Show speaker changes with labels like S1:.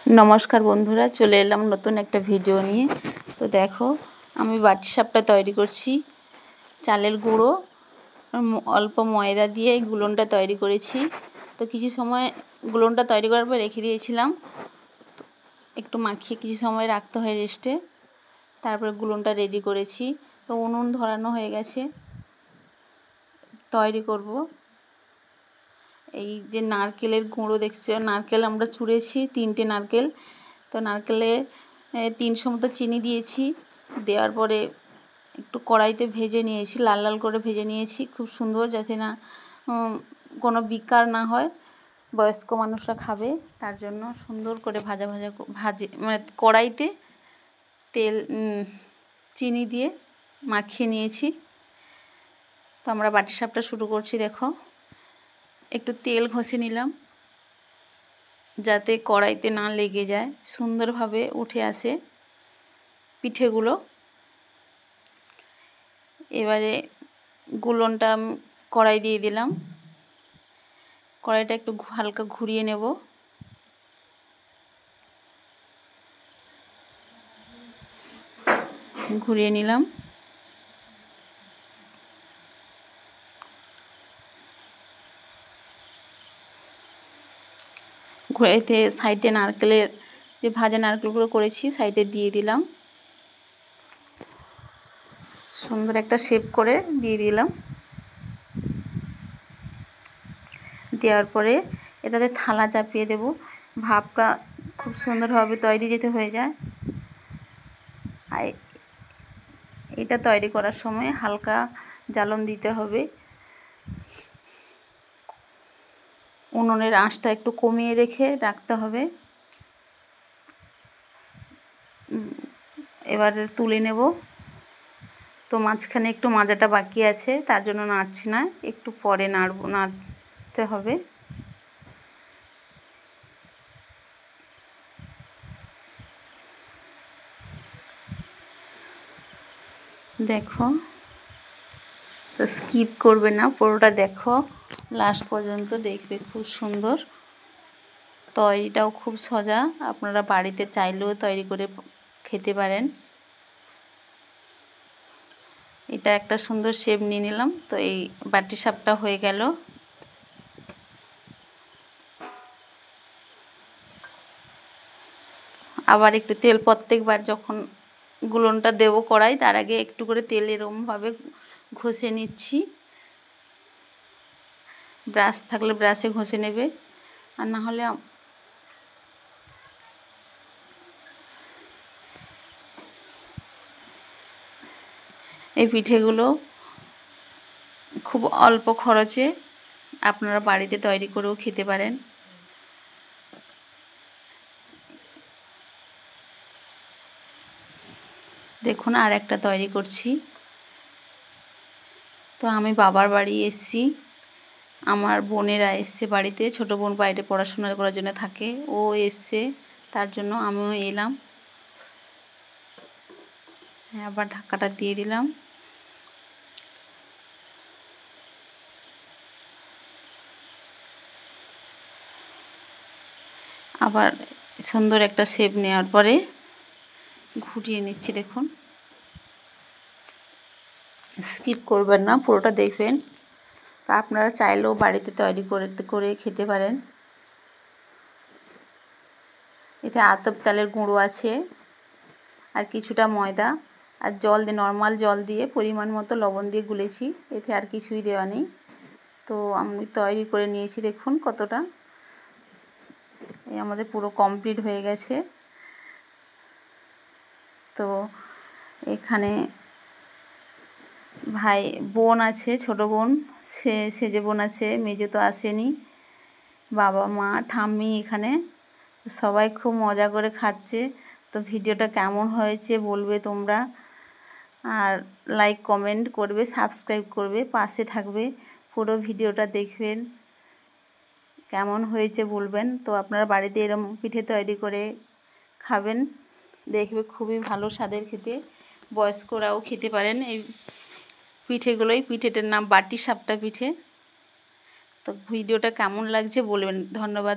S1: नमस्कार बंधुरा चले एलाम नतून एक भिडियो निये। तो देखो आमी बाटी सापटा तैरी करछि चालेर गुड़ो अल्प मयदा दिए गुलनटा तैरी करेछि। तो किछु समय गुलनटा तैरी करार पर रेखे दिएछिलाम एकटु माखिए किछु समय राखते हय रेस्टे। तारपर गुलनटा रेडी करेछि। तो उनुन धरानो हये गेछे तैरी करब। এই যে নারকেলের গুঁড়ো দেখছো নারকেল আমরা ছুঁড়েছি 3টে নারকেল। তো নারকেলে 300 মতো চিনি দিয়েছি। দেওয়ার পরে একটু কড়াইতে ভেজে নিয়েছি, লাল লাল করে ভেজে নিয়েছি খুব সুন্দর, যাতে না কোনো বিকার না হয়, বয়স্ক মানুষরা খাবে তার জন্য সুন্দর করে ভাজা ভাজা ভাজে মানে কড়াইতে তেল চিনি দিয়ে মাখিয়ে নিয়েছি। তো আমরা বাটি সাপটা শুরু করছি। দেখো একটু তেল ঘষে নিলাম যাতে কড়াইতে না লেগে যায়, সুন্দরভাবে উঠে আসে পিঠেগুলো। এবারে গুলনটা কড়াই দিয়ে দিলাম, কড়াইটা একটু হালকা ঘুরিয়ে নেব। ঘুরিয়ে নিলাম। ঘুরাইতে সাইডে নারকেলের যে ভাজা নারকেলগুলো করেছি সাইডে দিয়ে দিলাম, সুন্দর একটা শেপ করে দিয়ে দিলাম। দেওয়ার পরে এটাতে থালা চাপিয়ে দেব, ভাপটা খুব সুন্দরভাবে তৈরি যেতে হয়ে যায়। আর এটা তৈরি করার সময় হালকা জ্বালন দিতে হবে, উনুনের আঁচটা একটু কমিয়ে রেখে রাখতে হবে। এবারে তুলে নেব। তো মাঝখানে একটু মাজাটা বাকি আছে তার জন্য নাড়ছি না, একটু পরে নাড়তে হবে। দেখো তো স্কিপ করবে না, পুরোটা দেখো লাস্ট পর্যন্ত দেখবে, খুব সুন্দর। তৈরিটাও খুব সোজা, আপনারা বাড়িতে চাইলেও তৈরি করে খেতে পারেন। এটা একটা সুন্দর শেপ নিয়ে নিলাম। তো এই বাটি সাপটা হয়ে গেল। আবার একটু তেল প্রত্যেকবার যখন গুলনটা দেবো কড়াই তার আগে একটু করে তেল এরকমভাবে ঘষে নিচ্ছি। ব্রাশ থাকলে ব্রাশে ঘষে নেবে, আর না হলে এই পিঠেগুলো খুব অল্প খরচে আপনারা বাড়িতে তৈরি করেও খেতে পারেন। দেখুন আর একটা তৈরি করছি। তো আমি বাবার বাড়ি এসেছি, আমার বোনেরা এসছে বাড়িতে, ছোট বোন বাইরে পড়াশোনা করার জন্য থাকে, ও এসছে তার জন্য আমিও এলাম। আবার ঢাকাটা দিয়ে দিলাম। আবার সুন্দর একটা শেপ নেওয়ার পরে ঘুরিয়ে নিচ্ছি। দেখুন স্কিপ করবেন না, পুরোটা দেখবেন। তা আপনারা চাইলেও বাড়িতে তৈরি করে খেতে পারেন। এতে আতপ চালের গুঁড়ো আছে আর কিছুটা ময়দা আর জল দিয়ে, নর্মাল জল দিয়ে পরিমাণ মতো লবণ দিয়ে গুলেছি, এতে আর কিছুই দেওয়া নেই। তো আমি তৈরি করে নিয়েছি, দেখুন কতটা। এই আমাদের পুরো কমপ্লিট হয়ে গেছে। তো এখানে ভাই বোন আছে, ছোট বোন, সেজে বোন আছে, মেজো তো আসেনি, বাবা মা ঠাম্মি এখানে সবাই খুব মজা করে খাচ্ছে। তো ভিডিওটা কেমন হয়েছে বলবে তোমরা, আর লাইক কমেন্ট করবে, সাবস্ক্রাইব করবে, পাশে থাকবে, পুরো ভিডিওটা দেখবেন, কেমন হয়েছে বলবেন। তো আপনারা বাড়িতে এরকম পিঠে তৈরি করে খাবেন, দেখবে খুবই ভালো স্বাদের খেতে, বয়স্করাও খেতে পারেন এই পিঠেগুলোই। পিঠেটার নাম বাটি সাপটা পিঠে। তো ভিডিওটা কেমন লাগছে বলবেন। ধন্যবাদ।